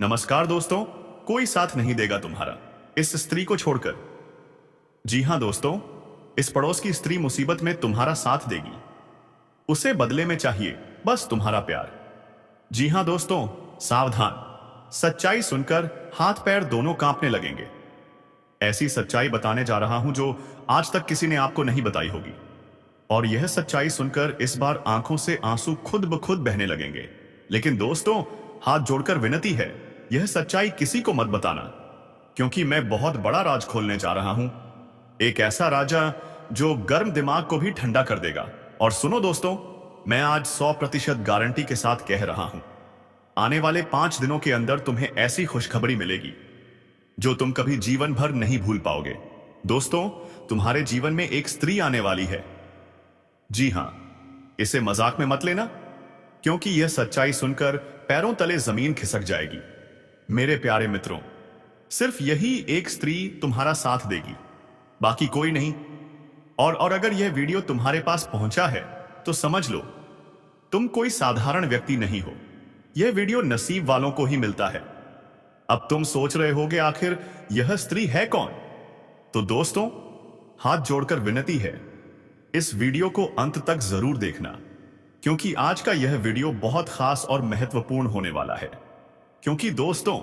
नमस्कार दोस्तों। कोई साथ नहीं देगा तुम्हारा इस स्त्री को छोड़कर। जी हां दोस्तों, इस पड़ोस की स्त्री मुसीबत में तुम्हारा साथ देगी। उसे बदले में चाहिए बस तुम्हारा प्यार। जी हां दोस्तों, सावधान। सच्चाई सुनकर हाथ पैर दोनों कांपने लगेंगे। ऐसी सच्चाई बताने जा रहा हूं जो आज तक किसी ने आपको नहीं बताई होगी। और यह सच्चाई सुनकर इस बार आंखों से आंसू खुद ब खुद बहने लगेंगे। लेकिन दोस्तों, हाथ जोड़कर विनती है, यह सच्चाई किसी को मत बताना, क्योंकि मैं बहुत बड़ा राज खोलने जा रहा हूं। एक ऐसा राजा जो गर्म दिमाग को भी ठंडा कर देगा। और सुनो दोस्तों, मैं आज 100% गारंटी के साथ कह रहा हूं, आने वाले 5 दिनों के अंदर तुम्हें ऐसी खुशखबरी मिलेगी जो तुम कभी जीवन भर नहीं भूल पाओगे। दोस्तों, तुम्हारे जीवन में एक स्त्री आने वाली है। जी हां, इसे मजाक में मत लेना, क्योंकि यह सच्चाई सुनकर पैरों तले जमीन खिसक जाएगी। मेरे प्यारे मित्रों, सिर्फ यही एक स्त्री तुम्हारा साथ देगी, बाकी कोई नहीं। और अगर यह वीडियो तुम्हारे पास पहुंचा है तो समझ लो, तुम कोई साधारण व्यक्ति नहीं हो। यह वीडियो नसीब वालों को ही मिलता है। अब तुम सोच रहे होगे, आखिर यह स्त्री है कौन? तो दोस्तों, हाथ जोड़कर विनती है, इस वीडियो को अंत तक जरूर देखना, क्योंकि आज का यह वीडियो बहुत खास और महत्वपूर्ण होने वाला है। क्योंकि दोस्तों,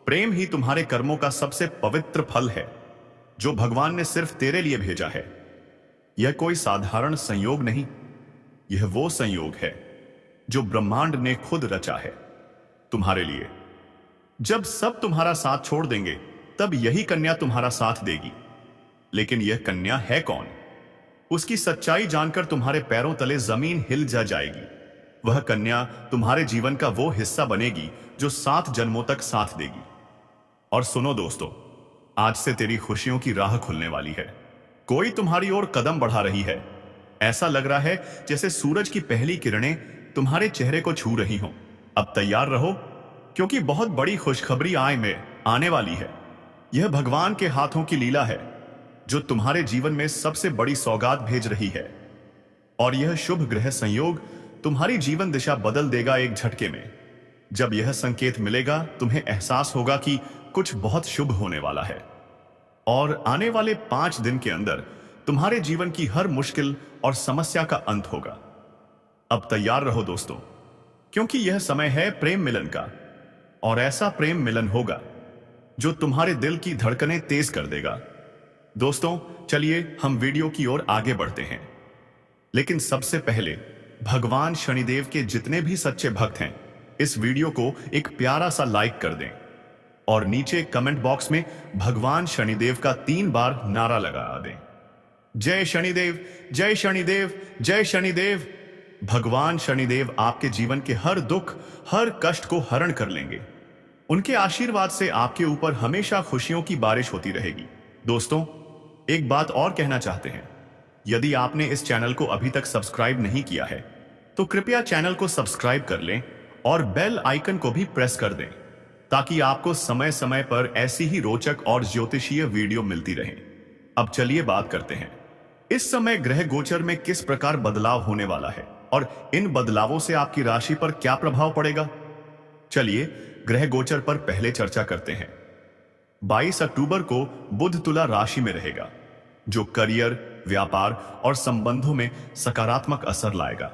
प्रेम ही तुम्हारे कर्मों का सबसे पवित्र फल है, जो भगवान ने सिर्फ तेरे लिए भेजा है। यह कोई साधारण संयोग नहीं, यह वो संयोग है जो ब्रह्मांड ने खुद रचा है तुम्हारे लिए। जब सब तुम्हारा साथ छोड़ देंगे, तब यही कन्या तुम्हारा साथ देगी। लेकिन यह कन्या है कौन? उसकी सच्चाई जानकर तुम्हारे पैरों तले जमीन हिल जा जाएगी। वह कन्या तुम्हारे जीवन का वो हिस्सा बनेगी जो 7 जन्मों तक साथ देगी। और सुनो दोस्तों, आज से तेरी खुशियों की राह खुलने वाली है। कोई तुम्हारी ओर कदम बढ़ा रही है। ऐसा लग रहा है जैसे सूरज की पहली किरणें तुम्हारे चेहरे को छू रही हों। अब तैयार रहो, क्योंकि बहुत बड़ी खुशखबरी आने वाली है। यह भगवान के हाथों की लीला है, जो तुम्हारे जीवन में सबसे बड़ी सौगात भेज रही है। और यह शुभ ग्रह संयोग तुम्हारी जीवन दिशा बदल देगा एक झटके में। जब यह संकेत मिलेगा, तुम्हें एहसास होगा कि कुछ बहुत शुभ होने वाला है। और आने वाले 5 दिन के अंदर तुम्हारे जीवन की हर मुश्किल और समस्या का अंत होगा। अब तैयार रहो दोस्तों, क्योंकि यह समय है प्रेम मिलन का। और ऐसा प्रेम मिलन होगा जो तुम्हारे दिल की धड़कनें तेज कर देगा। दोस्तों, चलिए हम वीडियो की ओर आगे बढ़ते हैं। लेकिन सबसे पहले भगवान शनिदेव के जितने भी सच्चे भक्त हैं, इस वीडियो को एक प्यारा सा लाइक कर दें और नीचे कमेंट बॉक्स में भगवान शनिदेव का 3 बार नारा लगा दें। जय शनिदेव, जय शनिदेव, जय शनिदेव। भगवान शनिदेव आपके जीवन के हर दुख, हर कष्ट को हरण कर लेंगे। उनके आशीर्वाद से आपके ऊपर हमेशा खुशियों की बारिश होती रहेगी। दोस्तों, एक बात और कहना चाहते हैं, यदि आपने इस चैनल को अभी तक सब्सक्राइब नहीं किया है, तो कृपया चैनल को सब्सक्राइब कर लें और बेल आइकन को भी प्रेस कर दें, ताकि आपको समय समय पर ऐसी ही रोचक और ज्योतिषीय वीडियो मिलती रहे। अब चलिए बात करते हैं, इस समय ग्रह गोचर में किस प्रकार बदलाव होने वाला है और इन बदलावों से आपकी राशि पर क्या प्रभाव पड़ेगा। चलिए ग्रह गोचर पर पहले चर्चा करते हैं। 22 अक्टूबर को बुध तुला राशि में रहेगा, जो करियर, व्यापार और संबंधों में सकारात्मक असर लाएगा।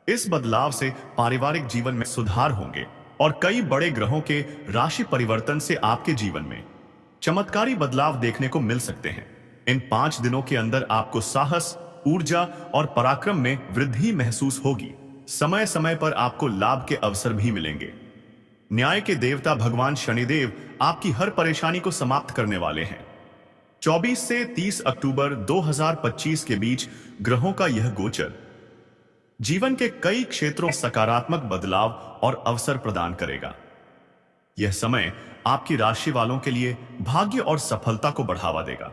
इस बदलाव से पारिवारिक जीवन में सुधार होंगे और कई बड़े ग्रहों के राशि परिवर्तन से आपके जीवन में चमत्कारी बदलाव देखने को मिल सकते हैं। इन 5 दिनों के अंदर आपको साहस, ऊर्जा और पराक्रम में वृद्धि महसूस होगी। समय समय पर आपको लाभ के अवसर भी मिलेंगे। न्याय के देवता भगवान शनिदेव आपकी हर परेशानी को समाप्त करने वाले हैं। 24 से 30 अक्टूबर 2025 के बीच ग्रहों का यह गोचर जीवन के कई क्षेत्रों में सकारात्मक बदलाव और अवसर प्रदान करेगा। यह समय आपकी राशि वालों के लिए भाग्य और सफलता को बढ़ावा देगा।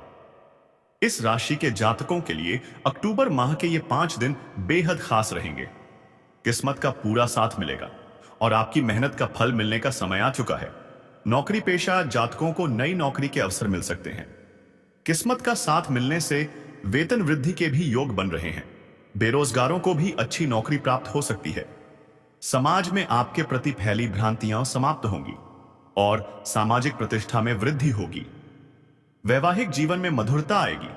इस राशि के जातकों के लिए अक्टूबर माह के ये 5 दिन बेहद खास रहेंगे। किस्मत का पूरा साथ मिलेगा और आपकी मेहनत का फल मिलने का समय आ चुका है। नौकरी पेशा जातकों को नई नौकरी के अवसर मिल सकते हैं। किस्मत का साथ मिलने से वेतन वृद्धि के भी योग बन रहे हैं। बेरोजगारों को भी अच्छी नौकरी प्राप्त हो सकती है। समाज में आपके प्रति फैली भ्रांतियां समाप्त होंगी। और सामाजिक प्रतिष्ठा में वृद्धि होगी। वैवाहिक जीवन में मधुरता आएगी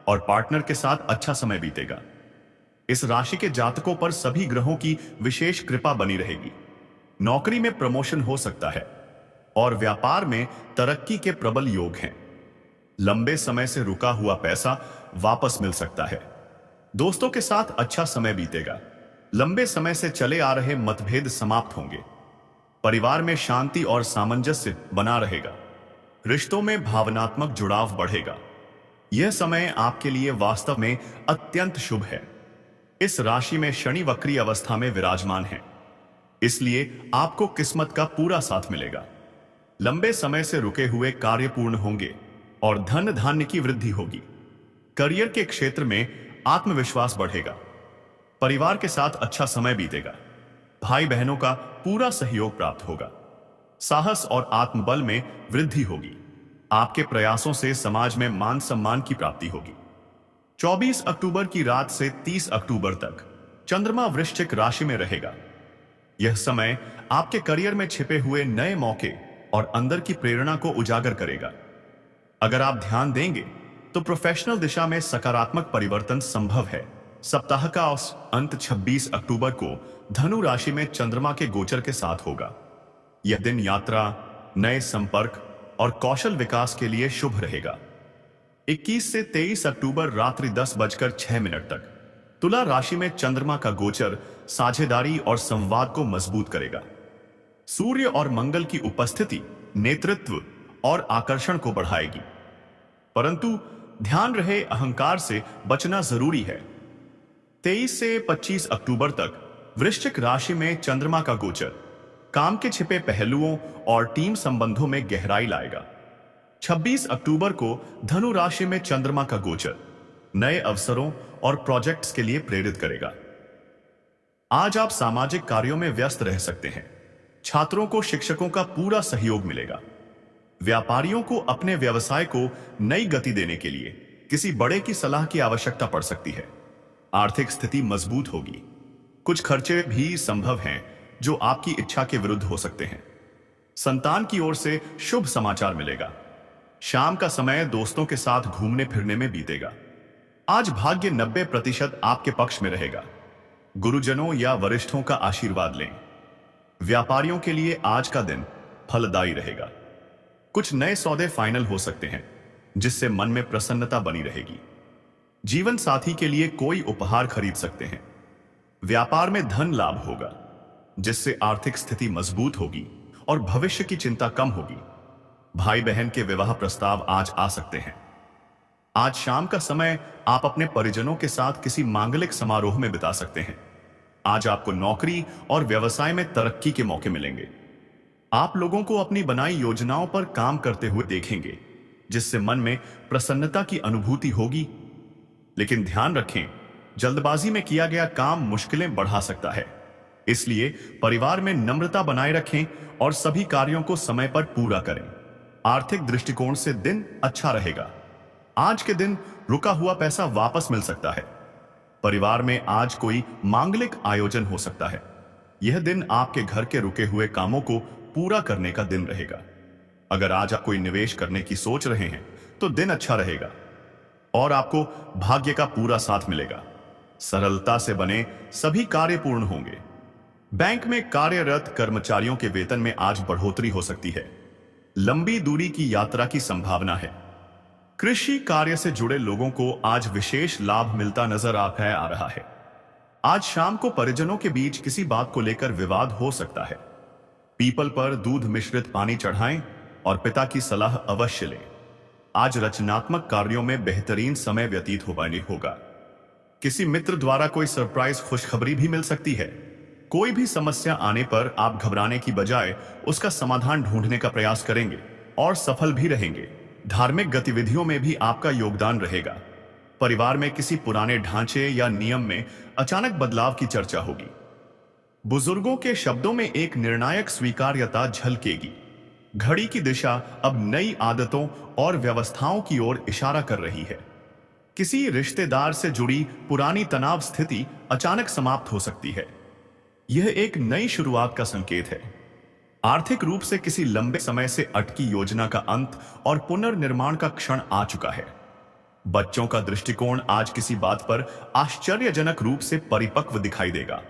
और पार्टनर के साथ अच्छा समय बीतेगा। इस राशि के जातकों पर सभी ग्रहों की विशेष कृपा बनी रहेगी। नौकरी में प्रमोशन हो सकता है और व्यापार में तरक्की के प्रबल योग हैं। लंबे समय से रुका हुआ पैसा वापस मिल सकता है। दोस्तों के साथ अच्छा समय बीतेगा। लंबे समय से चले आ रहे मतभेद समाप्त होंगे। परिवार में शांति और सामंजस्य बना रहेगा। रिश्तों में भावनात्मक जुड़ाव बढ़ेगा। यह समय आपके लिए वास्तव में अत्यंत शुभ है। इस राशि में शनि वक्री अवस्था में विराजमान है, इसलिए आपको किस्मत का पूरा साथ मिलेगा। लंबे समय से रुके हुए कार्य पूर्ण होंगे और धन धान्य की वृद्धि होगी। करियर के क्षेत्र में आत्मविश्वास बढ़ेगा। परिवार के साथ अच्छा समय बीतेगा। भाई बहनों का पूरा सहयोग प्राप्त होगा। साहस और आत्मबल में वृद्धि होगी। आपके प्रयासों से समाज में मान सम्मान की प्राप्ति होगी। 24 अक्टूबर की रात से 30 अक्टूबर तक चंद्रमा वृश्चिक राशि में रहेगा। यह समय आपके करियर में छिपे हुए नए मौके और अंदर की प्रेरणा को उजागर करेगा। अगर आप ध्यान देंगे तो प्रोफेशनल दिशा में सकारात्मक परिवर्तन संभव है। सप्ताह का अंत 26 अक्टूबर को धनु राशि में चंद्रमा के गोचर के साथ होगा। यह दिन यात्रा, नए संपर्क और कौशल विकास के लिए शुभ रहेगा। 21 से 23 अक्टूबर रात्रि 10:06 तक तुला राशि में चंद्रमा का गोचर साझेदारी और संवाद को मजबूत करेगा। सूर्य और मंगल की उपस्थिति नेतृत्व और आकर्षण को बढ़ाएगी, परंतु ध्यान रहे अहंकार से बचना जरूरी है। 23 से 25 अक्टूबर तक वृश्चिक राशि में चंद्रमा का गोचर काम के छिपे पहलुओं और टीम संबंधों में गहराई लाएगा। 26 अक्टूबर को धनु राशि में चंद्रमा का गोचर नए अवसरों और प्रोजेक्ट्स के लिए प्रेरित करेगा। आज आप सामाजिक कार्यों में व्यस्त रह सकते हैं। छात्रों को शिक्षकों का पूरा सहयोग मिलेगा। व्यापारियों को अपने व्यवसाय को नई गति देने के लिए किसी बड़े की सलाह की आवश्यकता पड़ सकती है। आर्थिक स्थिति मजबूत होगी। कुछ खर्चे भी संभव हैं जो आपकी इच्छा के विरुद्ध हो सकते हैं। संतान की ओर से शुभ समाचार मिलेगा। शाम का समय दोस्तों के साथ घूमने फिरने में बीतेगा। आज भाग्य 90% आपके पक्ष में रहेगा। गुरुजनों या वरिष्ठों का आशीर्वाद लें। व्यापारियों के लिए आज का दिन फलदायी रहेगा। कुछ नए सौदे फाइनल हो सकते हैं जिससे मन में प्रसन्नता बनी रहेगी। जीवन साथी के लिए कोई उपहार खरीद सकते हैं। व्यापार में धन लाभ होगा जिससे आर्थिक स्थिति मजबूत होगी और भविष्य की चिंता कम होगी। भाई बहन के विवाह प्रस्ताव आज आ सकते हैं। आज शाम का समय आप अपने परिजनों के साथ किसी मांगलिक समारोह में बिता सकते हैं। आज आपको नौकरी और व्यवसाय में तरक्की के मौके मिलेंगे। आप लोगों को अपनी बनाई योजनाओं पर काम करते हुए देखेंगे जिससे मन में प्रसन्नता की अनुभूति होगी। लेकिन ध्यान रखें, जल्दबाजी में किया गया काम मुश्किलें बढ़ा सकता है, इसलिए परिवार में नम्रता बनाए रखें और सभी कार्यों को समय पर पूरा करें। आर्थिक दृष्टिकोण से दिन अच्छा रहेगा। आज के दिन रुका हुआ पैसा वापस मिल सकता है। परिवार में आज कोई मांगलिक आयोजन हो सकता है। यह दिन आपके घर के रुके हुए कामों को पूरा करने का दिन रहेगा। अगर आज आप कोई निवेश करने की सोच रहे हैं तो दिन अच्छा रहेगा और आपको भाग्य का पूरा साथ मिलेगा। सरलता से बने सभी कार्य पूर्ण होंगे। बैंक में कार्यरत कर्मचारियों के वेतन में आज बढ़ोतरी हो सकती है। लंबी दूरी की यात्रा की संभावना है। कृषि कार्य से जुड़े लोगों को आज विशेष लाभ मिलता नजर आ रहा है। आज शाम को परिजनों के बीच किसी बात को लेकर विवाद हो सकता है। पीपल पर दूध मिश्रित पानी चढ़ाएं और पिता की सलाह अवश्य लें। आज रचनात्मक कार्यों में बेहतरीन समय व्यतीत होगा। किसी मित्र द्वारा कोई सरप्राइज खुशखबरी भी मिल सकती है। कोई भी समस्या आने पर आप घबराने की बजाय उसका समाधान ढूंढने का प्रयास करेंगे और सफल भी रहेंगे। धार्मिक गतिविधियों में भी आपका योगदान रहेगा। परिवार में किसी पुराने ढांचे या नियम में अचानक बदलाव की चर्चा होगी। बुजुर्गों के शब्दों में एक निर्णायक स्वीकार्यता झलकेगी। घड़ी की दिशा अब नई आदतों और व्यवस्थाओं की ओर इशारा कर रही है। किसी रिश्तेदार से जुड़ी पुरानी तनाव स्थिति अचानक समाप्त हो सकती है। यह एक नई शुरुआत का संकेत है। आर्थिक रूप से किसी लंबे समय से अटकी योजना का अंत और पुनर्निर्माण का क्षण आ चुका है। बच्चों का दृष्टिकोण आज किसी बात पर आश्चर्यजनक रूप से परिपक्व दिखाई देगा।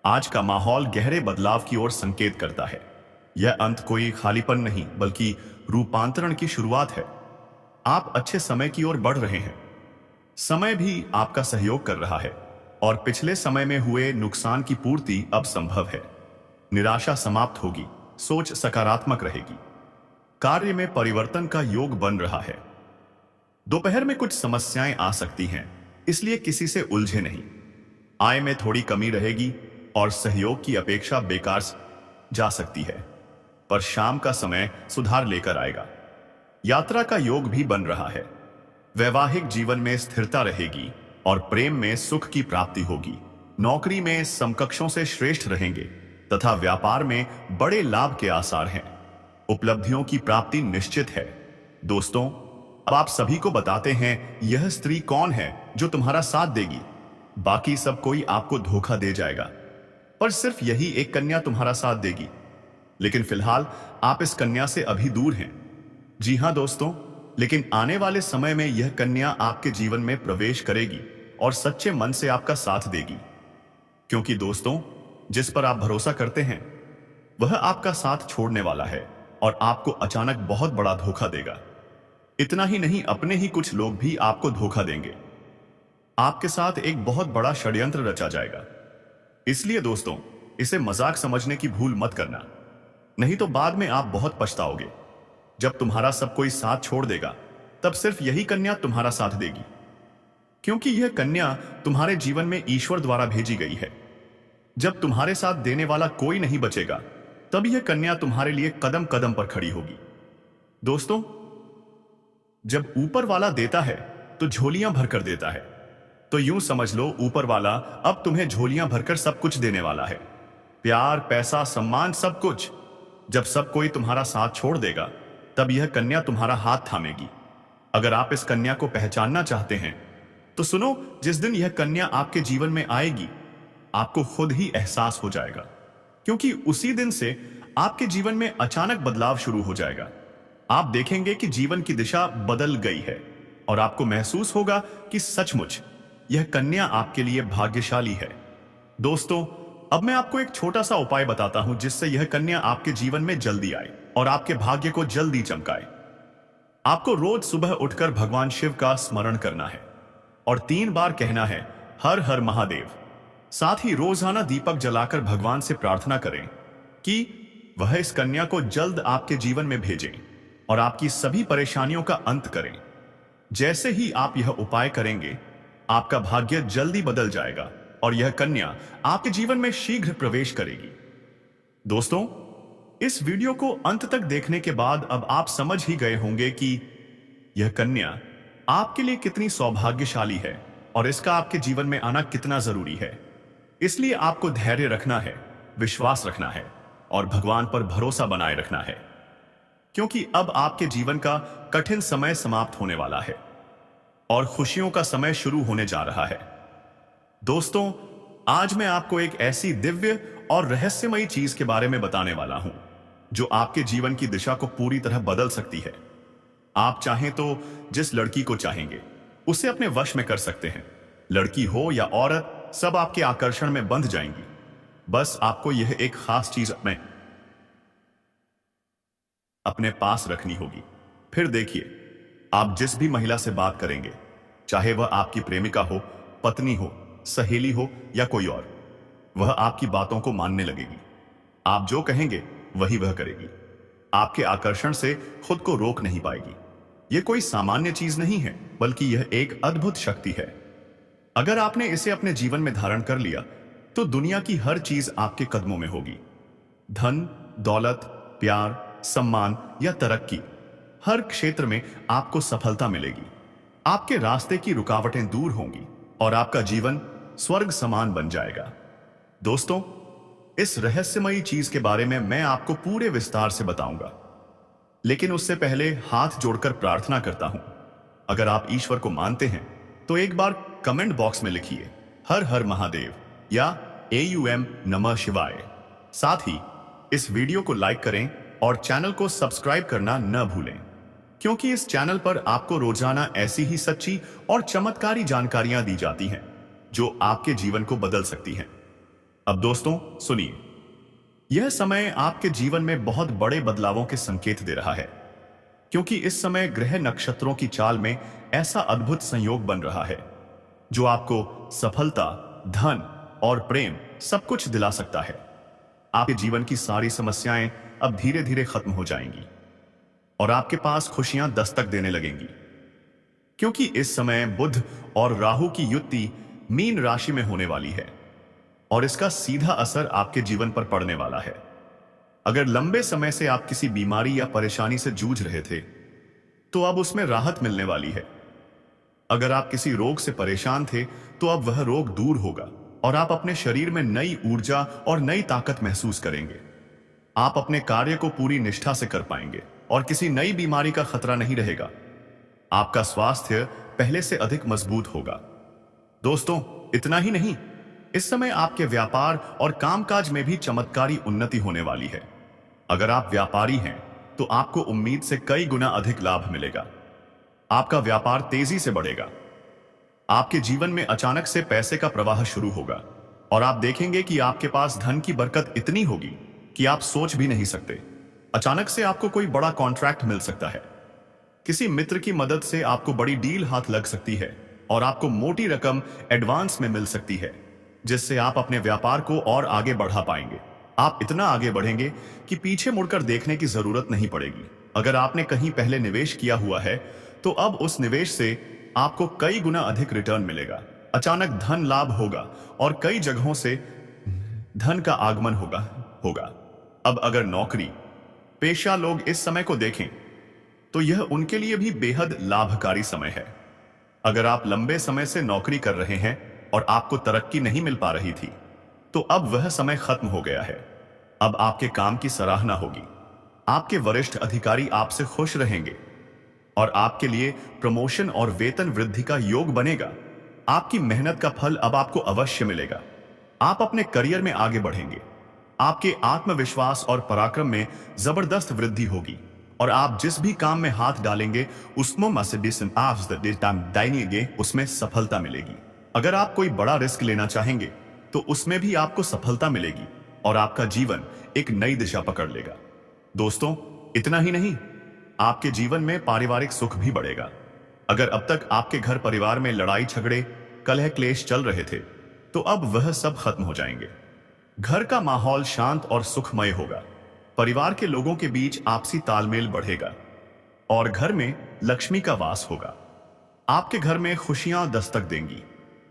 आज का माहौल गहरे बदलाव की ओर संकेत करता है। यह अंत कोई खालीपन नहीं बल्कि रूपांतरण की शुरुआत है। आप अच्छे समय की ओर बढ़ रहे हैं। समय भी आपका सहयोग कर रहा है और पिछले समय में हुए नुकसान की पूर्ति अब संभव है। निराशा समाप्त होगी, सोच सकारात्मक रहेगी। कार्य में परिवर्तन का योग बन रहा है। दोपहर में कुछ समस्याएं आ सकती हैं, इसलिए किसी से उलझे नहीं। आय में थोड़ी कमी रहेगी और सहयोग की अपेक्षा बेकार जा सकती है, पर शाम का समय सुधार लेकर आएगा। यात्रा का योग भी बन रहा है। वैवाहिक जीवन में स्थिरता रहेगी और प्रेम में सुख की प्राप्ति होगी। नौकरी में समकक्षों से श्रेष्ठ रहेंगे तथा व्यापार में बड़े लाभ के आसार हैं। उपलब्धियों की प्राप्ति निश्चित है। दोस्तों, अब आप सभी को बताते हैं यह स्त्री कौन है जो तुम्हारा साथ देगी। बाकी सब कोई आपको धोखा दे जाएगा, पर सिर्फ यही एक कन्या तुम्हारा साथ देगी। लेकिन फिलहाल आप इस कन्या से अभी दूर हैं। जी हां दोस्तों, लेकिन आने वाले समय में यह कन्या आपके जीवन में प्रवेश करेगी और सच्चे मन से आपका साथ देगी। क्योंकि दोस्तों, जिस पर आप भरोसा करते हैं वह आपका साथ छोड़ने वाला है और आपको अचानक बहुत बड़ा धोखा देगा। इतना ही नहीं, अपने ही कुछ लोग भी आपको धोखा देंगे। आपके साथ एक बहुत बड़ा षड्यंत्र रचा जाएगा। इसलिए दोस्तों, इसे मजाक समझने की भूल मत करना, नहीं तो बाद में आप बहुत पछताओगे। जब तुम्हारा सब कोई साथ छोड़ देगा तब सिर्फ यही कन्या तुम्हारा साथ देगी, क्योंकि यह कन्या तुम्हारे जीवन में ईश्वर द्वारा भेजी गई है। जब तुम्हारे साथ देने वाला कोई नहीं बचेगा तब यह कन्या तुम्हारे लिए कदम कदम पर खड़ी होगी। दोस्तों, जब ऊपर वाला देता है तो झोलियां भरकर देता है, तो यूं समझ लो ऊपर वाला अब तुम्हें झोलियां भरकर सब कुछ देने वाला है। प्यार, पैसा, सम्मान, सब कुछ। जब सब कोई तुम्हारा साथ छोड़ देगा तब यह कन्या तुम्हारा हाथ थामेगी। अगर आप इस कन्या को पहचानना चाहते हैं तो सुनो, जिस दिन यह कन्या आपके जीवन में आएगी आपको खुद ही एहसास हो जाएगा, क्योंकि उसी दिन से आपके जीवन में अचानक बदलाव शुरू हो जाएगा। आप देखेंगे कि जीवन की दिशा बदल गई है और आपको महसूस होगा कि सचमुच यह कन्या आपके लिए भाग्यशाली है। दोस्तों, अब मैं आपको एक छोटा सा उपाय बताता हूं जिससे यह कन्या आपके जीवन में जल्दी आए और आपके भाग्य को जल्दी चमकाए। आपको रोज सुबह उठकर भगवान शिव का स्मरण करना है और 3 बार कहना है, हर हर महादेव। साथ ही रोजाना दीपक जलाकर भगवान से प्रार्थना करें कि वह इस कन्या को जल्द आपके जीवन में भेजें और आपकी सभी परेशानियों का अंत करें। जैसे ही आप यह उपाय करेंगे आपका भाग्य जल्दी बदल जाएगा और यह कन्या आपके जीवन में शीघ्र प्रवेश करेगी। दोस्तों, इस वीडियो को अंत तक देखने के बाद अब आप समझ ही गए होंगे कि यह कन्या आपके लिए कितनी सौभाग्यशाली है और इसका आपके जीवन में आना कितना जरूरी है। इसलिए आपको धैर्य रखना है, विश्वास रखना है और भगवान पर भरोसा बनाए रखना है, क्योंकि अब आपके जीवन का कठिन समय समाप्त होने वाला है और खुशियों का समय शुरू होने जा रहा है। दोस्तों, आज मैं आपको एक ऐसी दिव्य और रहस्यमयी चीज के बारे में बताने वाला हूं जो आपके जीवन की दिशा को पूरी तरह बदल सकती है। आप चाहें तो जिस लड़की को चाहेंगे उसे अपने वश में कर सकते हैं। लड़की हो या औरत, सब आपके आकर्षण में बंध जाएंगी। बस आपको यह एक खास चीज अपने पास रखनी होगी। फिर देखिए, आप जिस भी महिला से बात करेंगे, चाहे वह आपकी प्रेमिका हो, पत्नी हो, सहेली हो या कोई और, वह आपकी बातों को मानने लगेगी। आप जो कहेंगे वही वह करेगी। आपके आकर्षण से खुद को रोक नहीं पाएगी। यह कोई सामान्य चीज नहीं है, बल्कि यह एक अद्भुत शक्ति है। अगर आपने इसे अपने जीवन में धारण कर लिया तो दुनिया की हर चीज आपके कदमों में होगी। धन, दौलत, प्यार, सम्मान या तरक्की, हर क्षेत्र में आपको सफलता मिलेगी। आपके रास्ते की रुकावटें दूर होंगी और आपका जीवन स्वर्ग समान बन जाएगा। दोस्तों, इस रहस्यमयी चीज के बारे में मैं आपको पूरे विस्तार से बताऊंगा, लेकिन उससे पहले हाथ जोड़कर प्रार्थना करता हूं। अगर आप ईश्वर को मानते हैं तो एक बार कमेंट बॉक्स में लिखिए हर हर महादेव या AUM नमः शिवाय। साथ ही इस वीडियो को लाइक करें और चैनल को सब्सक्राइब करना न भूलें, क्योंकि इस चैनल पर आपको रोजाना ऐसी ही सच्ची और चमत्कारी जानकारियां दी जाती हैं जो आपके जीवन को बदल सकती हैं। अब दोस्तों सुनिए, यह समय आपके जीवन में बहुत बड़े बदलावों के संकेत दे रहा है, क्योंकि इस समय ग्रह नक्षत्रों की चाल में ऐसा अद्भुत संयोग बन रहा है जो आपको सफलता, धन और प्रेम सब कुछ दिला सकता है। आपके जीवन की सारी समस्याएं अब धीरे धीरे खत्म हो जाएंगी और आपके पास खुशियां दस्तक देने लगेंगी, क्योंकि इस समय बुध और राहु की युति मीन राशि में होने वाली है और इसका सीधा असर आपके जीवन पर पड़ने वाला है। अगर लंबे समय से आप किसी बीमारी या परेशानी से जूझ रहे थे तो अब उसमें राहत मिलने वाली है। अगर आप किसी रोग से परेशान थे तो अब वह रोग दूर होगा और आप अपने शरीर में नई ऊर्जा और नई ताकत महसूस करेंगे। आप अपने कार्य को पूरी निष्ठा से कर पाएंगे और किसी नई बीमारी का खतरा नहीं रहेगा। आपका स्वास्थ्य पहले से अधिक मजबूत होगा। दोस्तों इतना ही नहीं, इस समय आपके व्यापार और कामकाज में भी चमत्कारी उन्नति होने वाली है। अगर आप व्यापारी हैं तो आपको उम्मीद से कई गुना अधिक लाभ मिलेगा। आपका व्यापार तेजी से बढ़ेगा। आपके जीवन में अचानक से पैसे का प्रवाह शुरू होगा और आप देखेंगे कि आपके पास धन की बरकत इतनी होगी कि आप सोच भी नहीं सकते। अचानक से आपको कोई बड़ा कॉन्ट्रैक्ट मिल सकता है। किसी मित्र की मदद से आपको बड़ी डील हाथ लग सकती है और आपको मोटी रकम एडवांस में मिल सकती है, जिससे आप अपने व्यापार को और आगे बढ़ा पाएंगे। आप इतना आगे बढ़ेंगे कि पीछे मुड़कर देखने की जरूरत नहीं पड़ेगी। अगर आपने कहीं पहले निवेश किया हुआ है तो अब उस निवेश से आपको कई गुना अधिक रिटर्न मिलेगा। अचानक धन लाभ होगा और कई जगहों से धन का आगमन होगा। अब अगर नौकरी पेशा लोग इस समय को देखें तो यह उनके लिए भी बेहद लाभकारी समय है। अगर आप लंबे समय से नौकरी कर रहे हैं और आपको तरक्की नहीं मिल पा रही थी तो अब वह समय खत्म हो गया है। अब आपके काम की सराहना होगी। आपके वरिष्ठ अधिकारी आपसे खुश रहेंगे और आपके लिए प्रमोशन और वेतन वृद्धि का योग बनेगा। आपकी मेहनत का फल अब आपको अवश्य मिलेगा। आप अपने करियर में आगे बढ़ेंगे। आपके आत्मविश्वास और पराक्रम में जबरदस्त वृद्धि होगी और आप जिस भी काम में हाथ डालेंगे उसमें सफलता मिलेगी। अगर आप कोई बड़ा रिस्क लेना चाहेंगे तो उसमें भी आपको सफलता मिलेगी और आपका जीवन एक नई दिशा पकड़ लेगा। दोस्तों इतना ही नहीं, आपके जीवन में पारिवारिक सुख भी बढ़ेगा। अगर अब तक आपके घर परिवार में लड़ाई झगड़े, कलह क्लेश चल रहे थे तो अब वह सब खत्म हो जाएंगे। घर का माहौल शांत और सुखमय होगा। परिवार के लोगों के बीच आपसी तालमेल बढ़ेगा और घर में लक्ष्मी का वास होगा। आपके घर में खुशियां दस्तक देंगी।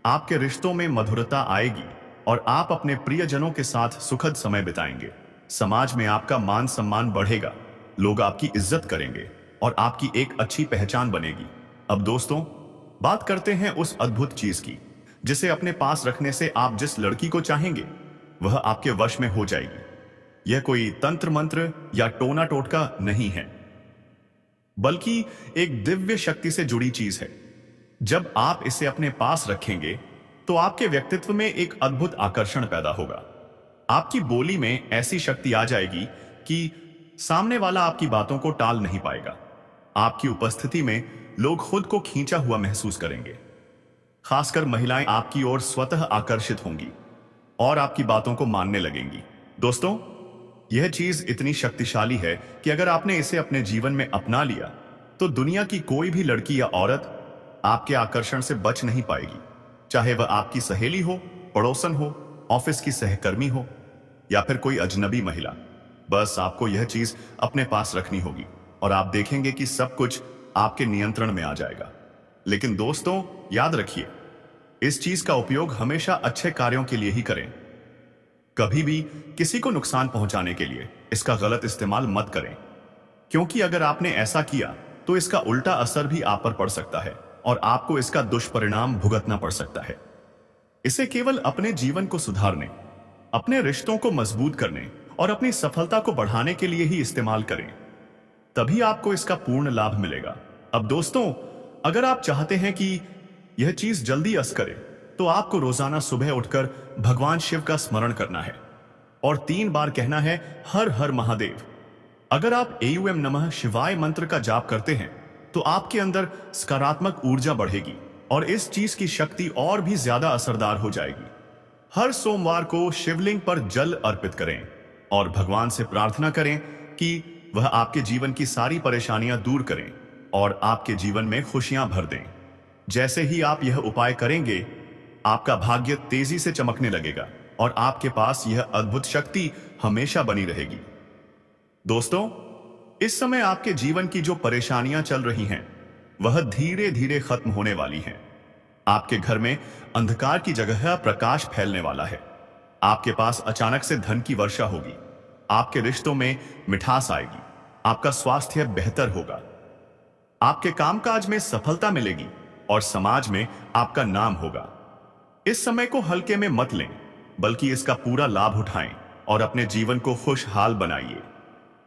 आपके रिश्तों में मधुरता आएगी और आप अपने प्रियजनों के साथ सुखद समय बिताएंगे। समाज में आपका मान सम्मान बढ़ेगा। लोग आपकी इज्जत करेंगे और आपकी एक अच्छी पहचान बनेगी। अब दोस्तों बात करते हैं उस अद्भुत चीज की जिसे अपने पास रखने से आप जिस लड़की को चाहेंगे वह आपके वश में हो जाएगी। यह कोई तंत्र मंत्र या टोना टोटका नहीं है, बल्कि एक दिव्य शक्ति से जुड़ी चीज है। जब आप इसे अपने पास रखेंगे तो आपके व्यक्तित्व में एक अद्भुत आकर्षण पैदा होगा। आपकी बोली में ऐसी शक्ति आ जाएगी कि सामने वाला आपकी बातों को टाल नहीं पाएगा। आपकी उपस्थिति में लोग खुद को खींचा हुआ महसूस करेंगे। खासकर महिलाएं आपकी ओर स्वतः आकर्षित होंगी और आपकी बातों को मानने लगेंगी। दोस्तों यह चीज इतनी शक्तिशाली है कि अगर आपने इसे अपने जीवन में अपना लिया तो दुनिया की कोई भी लड़की या औरत आपके आकर्षण से बच नहीं पाएगी। चाहे वह आपकी सहेली हो, पड़ोसन हो, ऑफिस की सहकर्मी हो या फिर कोई अजनबी महिला। बस आपको यह चीज अपने पास रखनी होगी और आप देखेंगे कि सब कुछ आपके नियंत्रण में आ जाएगा। लेकिन दोस्तों याद रखिए, इस चीज का उपयोग हमेशा अच्छे कार्यों के लिए ही करें। कभी भी किसी को नुकसान पहुंचाने के लिए इसका गलत इस्तेमाल मत करें, क्योंकि अगर आपने ऐसा किया तो इसका उल्टा असर भी आप पर पड़ सकता है और आपको इसका दुष्परिणाम भुगतना पड़ सकता है। इसे केवल अपने जीवन को सुधारने, अपने रिश्तों को मजबूत करने और अपनी सफलता को बढ़ाने के लिए ही इस्तेमाल करें, तभी आपको इसका पूर्ण लाभ मिलेगा। अब दोस्तों अगर आप चाहते हैं कि यह चीज जल्दी असर करे तो आपको रोजाना सुबह उठकर भगवान शिव का स्मरण करना है और 3 बार कहना है हर हर महादेव। अगर आप एयूएम नमः शिवाय मंत्र का जाप करते हैं तो आपके अंदर सकारात्मक ऊर्जा बढ़ेगी और इस चीज की शक्ति और भी ज्यादा असरदार हो जाएगी। हर सोमवार को शिवलिंग पर जल अर्पित करें और भगवान से प्रार्थना करें कि वह आपके जीवन की सारी परेशानियां दूर करें और आपके जीवन में खुशियां भर दें। जैसे ही आप यह उपाय करेंगे, आपका भाग्य तेजी से चमकने लगेगा और आपके पास यह अद्भुत शक्ति हमेशा बनी रहेगी। दोस्तों, इस समय आपके जीवन की जो परेशानियां चल रही हैं, वह धीरे धीरे खत्म होने वाली हैं। आपके घर में अंधकार की जगह प्रकाश फैलने वाला है। आपके पास अचानक से धन की वर्षा होगी। आपके रिश्तों में मिठास आएगी। आपका स्वास्थ्य बेहतर होगा। आपके कामकाज में सफलता मिलेगी और समाज में आपका नाम होगा। इस समय को हल्के में मत लें, बल्कि इसका पूरा लाभ उठाएं और अपने जीवन को खुशहाल बनाइए।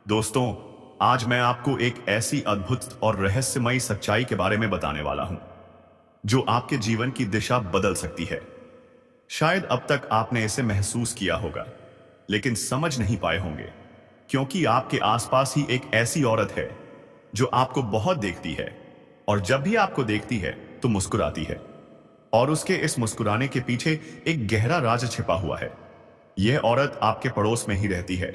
दोस्तों, आज मैं आपको एक ऐसी अद्भुत और रहस्यमयी सच्चाई के बारे में बताने वाला हूं जो आपके जीवन की दिशा बदल सकती है। शायद अब तक आपने इसे महसूस किया होगा, लेकिन समझ नहीं पाए होंगे, क्योंकि आपके आसपास ही एक ऐसी औरत है जो आपको बहुत देखती है और जब भी आपको देखती है तो मुस्कुराती है, और उसके इस मुस्कुराने के पीछे एक गहरा राज छिपा हुआ है। यह औरत आपके पड़ोस में ही रहती है।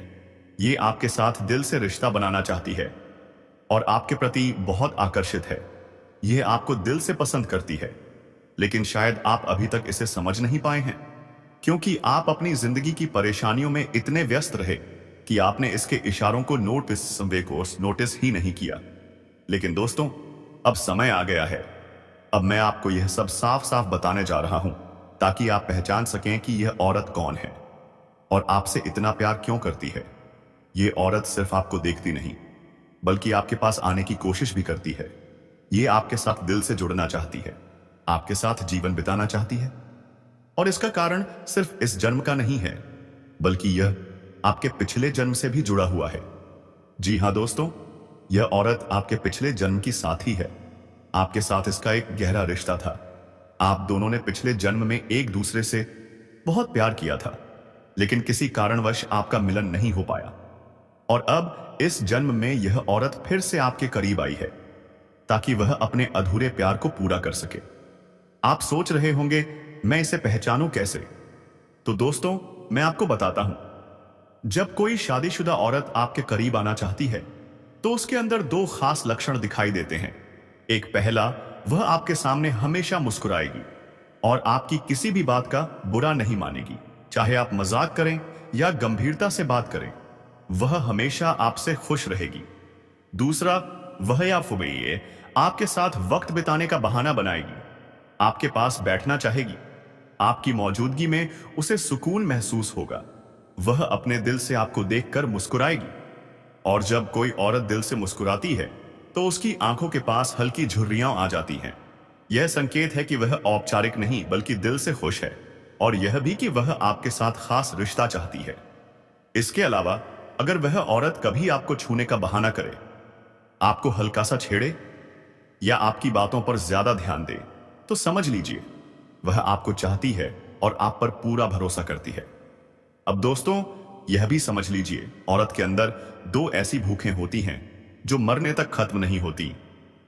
ये आपके साथ दिल से रिश्ता बनाना चाहती है और आपके प्रति बहुत आकर्षित है। यह आपको दिल से पसंद करती है, लेकिन शायद आप अभी तक इसे समझ नहीं पाए हैं, क्योंकि आप अपनी जिंदगी की परेशानियों में इतने व्यस्त रहे कि आपने इसके इशारों को नोटिस ही नहीं किया। लेकिन दोस्तों, अब समय आ गया है। अब मैं आपको यह सब साफ साफ बताने जा रहा हूं, ताकि आप पहचान सकें कि यह औरत कौन है और आपसे इतना प्यार क्यों करती है। यह औरत सिर्फ आपको देखती नहीं, बल्कि आपके पास आने की कोशिश भी करती है। यह आपके साथ दिल से जुड़ना चाहती है, आपके साथ जीवन बिताना चाहती है, और इसका कारण सिर्फ इस जन्म का नहीं है, बल्कि यह आपके पिछले जन्म से भी जुड़ा हुआ है। जी हां दोस्तों, यह औरत आपके पिछले जन्म की साथी है। आपके साथ इसका एक गहरा रिश्ता था। आप दोनों ने पिछले जन्म में एक दूसरे से बहुत प्यार किया था, लेकिन किसी कारणवश आपका मिलन नहीं हो पाया, और अब इस जन्म में यह औरत फिर से आपके करीब आई है ताकि वह अपने अधूरे प्यार को पूरा कर सके। आप सोच रहे होंगे, मैं इसे पहचानूं कैसे? तो दोस्तों, मैं आपको बताता हूं। जब कोई शादीशुदा औरत आपके करीब आना चाहती है तो उसके अंदर 2 खास लक्षण दिखाई देते हैं। एक पहला, वह आपके सामने हमेशा मुस्कुराएगी और आपकी किसी भी बात का बुरा नहीं मानेगी, चाहे आप मजाक करें या गंभीरता से बात करें, वह हमेशा आपसे खुश रहेगी। दूसरा, वह या फुबैये आपके साथ वक्त बिताने का बहाना बनाएगी, आपके पास बैठना चाहेगी। आपकी मौजूदगी में उसे सुकून महसूस होगा। वह अपने दिल से आपको देखकर मुस्कुराएगी, और जब कोई औरत दिल से मुस्कुराती है तो उसकी आंखों के पास हल्की झुर्रियां आ जाती हैं। यह संकेत है कि वह औपचारिक नहीं बल्कि दिल से खुश है, और यह भी कि वह आपके साथ खास रिश्ता चाहती है। इसके अलावा अगर वह औरत कभी आपको छूने का बहाना करे, आपको हल्का सा छेड़े या आपकी बातों पर ज्यादा ध्यान दे, तो समझ लीजिए वह आपको चाहती है और आप पर पूरा भरोसा करती है। अब दोस्तों, यह भी समझ लीजिए, औरत के अंदर 2 ऐसी भूखें होती हैं जो मरने तक खत्म नहीं होती।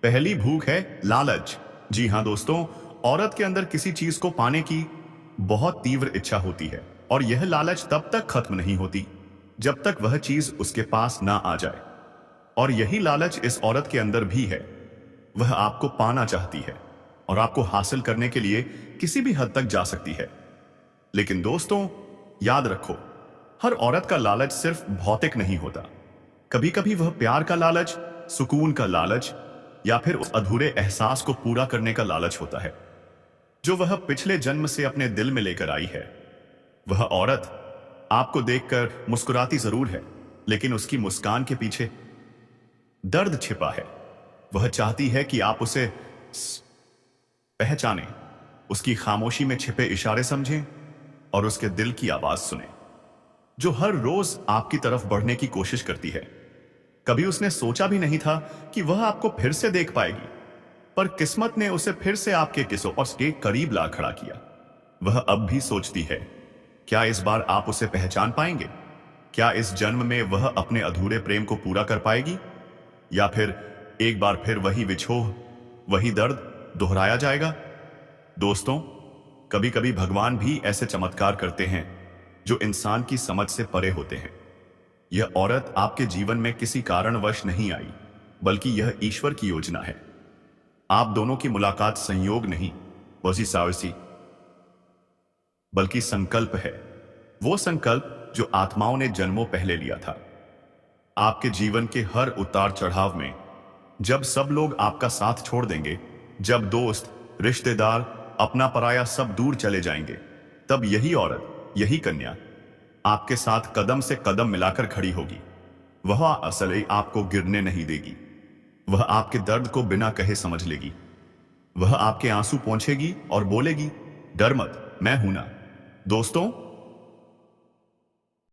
पहली भूख है लालच। जी हां दोस्तों, औरत के अंदर किसी चीज को पाने की बहुत तीव्र इच्छा होती है, और यह लालच तब तक खत्म नहीं होती जब तक वह चीज उसके पास ना आ जाए। और यही लालच इस औरत के अंदर भी है। वह आपको पाना चाहती है और आपको हासिल करने के लिए किसी भी हद तक जा सकती है। लेकिन दोस्तों, याद रखो, हर औरत का लालच सिर्फ भौतिक नहीं होता। कभी कभी वह प्यार का लालच, सुकून का लालच, या फिर उस अधूरे एहसास को पूरा करने का लालच होता है जो वह पिछले जन्म से अपने दिल में लेकर आई है। वह औरत आपको देखकर मुस्कुराती जरूर है, लेकिन उसकी मुस्कान के पीछे दर्द छिपा है। वह चाहती है कि आप उसे पहचानें, उसकी खामोशी में छिपे इशारे समझें और उसके दिल की आवाज सुनें, जो हर रोज आपकी तरफ बढ़ने की कोशिश करती है। कभी उसने सोचा भी नहीं था कि वह आपको फिर से देख पाएगी, पर किस्मत ने उसे फिर से आपके किसों और के करीब ला खड़ा किया। वह अब भी सोचती है, क्या इस बार आप उसे पहचान पाएंगे? क्या इस जन्म में वह अपने अधूरे प्रेम को पूरा कर पाएगी, या फिर एक बार फिर वही विछोह, वही दर्द दोहराया जाएगा? दोस्तों, कभी कभी भगवान भी ऐसे चमत्कार करते हैं जो इंसान की समझ से परे होते हैं। यह औरत आपके जीवन में किसी कारणवश नहीं आई, बल्कि यह ईश्वर की योजना है। आप दोनों की मुलाकात संयोग नहीं, वसी बल्कि संकल्प है। वो संकल्प जो आत्माओं ने जन्मों पहले लिया था। आपके जीवन के हर उतार चढ़ाव में, जब सब लोग आपका साथ छोड़ देंगे, जब दोस्त, रिश्तेदार, अपना पराया सब दूर चले जाएंगे, तब यही औरत, यही कन्या आपके साथ कदम से कदम मिलाकर खड़ी होगी। वह असली आपको गिरने नहीं देगी। वह आपके दर्द को बिना कहे समझ लेगी। वह आपके आंसू पोंछेगी और बोलेगी, डर मत, मैं हूं ना। दोस्तों,